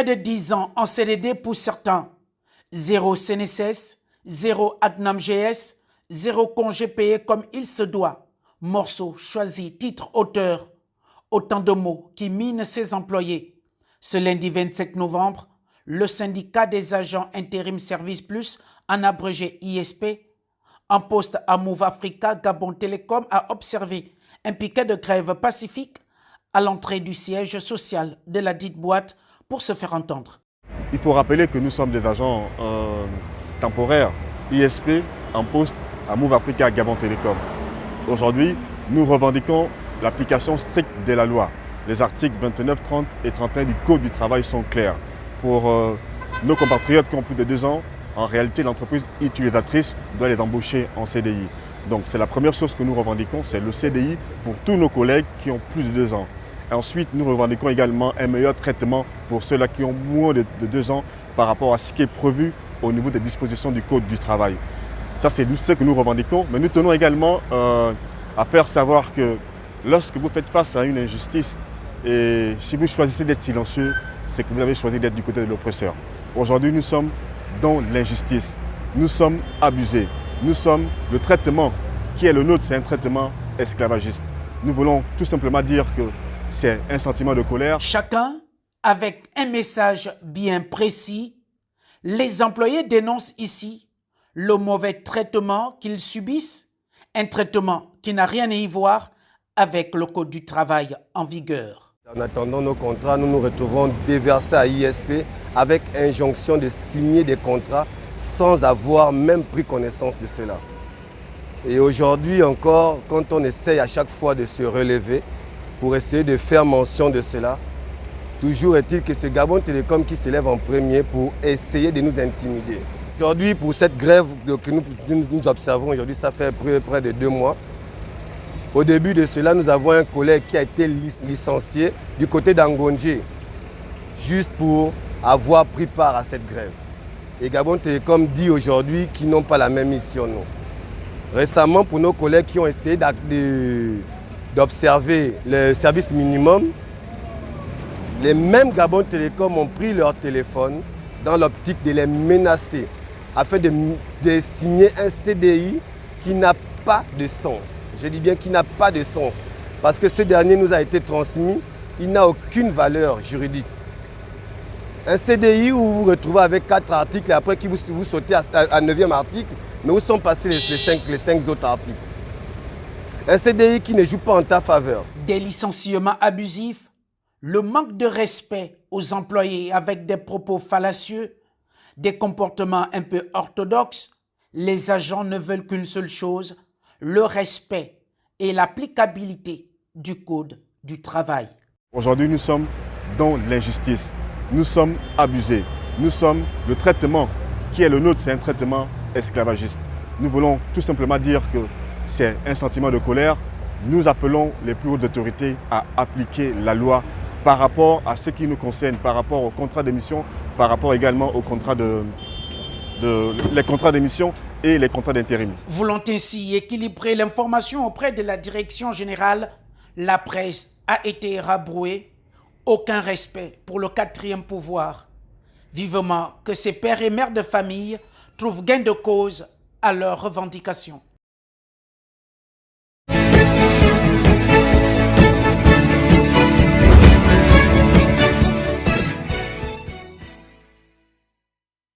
Près de 10 ans en CDD pour certains. 0 CNSS, 0 ADNAM-GS, 0 congé payé comme il se doit. Morceau, choisi, titre, auteur. Autant de mots qui minent ses employés. Ce lundi 27 novembre, le syndicat des agents intérim Service Plus, en abrégé ISP, en poste à Move Africa, Gabon Télécom, a observé un piquet de grève pacifique à l'entrée du siège social de la dite boîte pour se faire entendre. Il faut rappeler que nous sommes des agents temporaires ISP en poste à Move Africa, Gabon Télécom. Aujourd'hui, nous revendiquons l'application stricte de la loi. Les articles 29, 30 et 31 du Code du travail sont clairs. Pour nos compatriotes qui ont plus de 2 ans, en réalité, l'entreprise utilisatrice doit les embaucher en CDI. Donc, c'est la première chose que nous revendiquons, c'est le CDI pour tous nos collègues qui ont plus de 2 ans. Et ensuite, nous revendiquons également un meilleur traitement pour ceux-là qui ont moins de 2 ans par rapport à ce qui est prévu au niveau des dispositions du Code du travail. Ça, c'est ce que nous revendiquons, mais nous tenons également à faire savoir que lorsque vous faites face à une injustice, et si vous choisissez d'être silencieux, c'est que vous avez choisi d'être du côté de l'oppresseur. Aujourd'hui, nous sommes dans l'injustice. Nous sommes abusés. Le traitement qui est le nôtre, c'est un traitement esclavagiste. Nous voulons tout simplement dire que c'est un sentiment de colère. Chacun avec un message bien précis. Les employés dénoncent ici le mauvais traitement qu'ils subissent, un traitement qui n'a rien à y voir avec le Code du travail en vigueur. En attendant nos contrats, nous nous retrouvons déversés à ISP avec injonction de signer des contrats sans avoir même pris connaissance de cela. Et aujourd'hui encore, quand on essaye à chaque fois de se relever pour essayer de faire mention de cela, toujours est-il que c'est Gabon Télécom qui s'élève en premier pour essayer de nous intimider. Aujourd'hui, pour cette grève que nous observons aujourd'hui, ça fait près de 2 mois. Au début de cela, nous avons un collègue qui a été licencié du côté d'Angondjé, juste pour avoir pris part à cette grève. Et Gabon Télécom dit aujourd'hui qu'ils n'ont pas la même mission, non. Récemment, pour nos collègues qui ont essayé d'observer le service minimum, les mêmes Gabon Télécom ont pris leur téléphone dans l'optique de les menacer afin de signer un CDI qui n'a pas de sens. Je dis bien qu'il n'a pas de sens parce que ce dernier nous a été transmis, il n'a aucune valeur juridique. Un CDI où vous vous retrouvez avec 4 articles et après vous sautez à 9e article, mais où sont passés les 5 autres articles? Un CDI qui ne joue pas en ta faveur. Des licenciements abusifs, le manque de respect aux employés avec des propos fallacieux, des comportements un peu orthodoxes, les agents ne veulent qu'une seule chose, le respect et l'applicabilité du Code du travail. Aujourd'hui, nous sommes dans l'injustice. Nous sommes abusés. Le traitement qui est le nôtre, c'est un traitement esclavagiste. Nous voulons tout simplement dire que c'est un sentiment de colère. Nous appelons les plus hautes autorités à appliquer la loi par rapport à ce qui nous concerne, par rapport au contrat d'émission, par rapport également aux contrats les contrats d'émission et les contrats d'intérim. Voulant ainsi équilibrer l'information auprès de la direction générale, la presse a été rabrouée. Aucun respect pour le 4e pouvoir. Vivement que ces pères et mères de famille trouvent gain de cause à leurs revendications.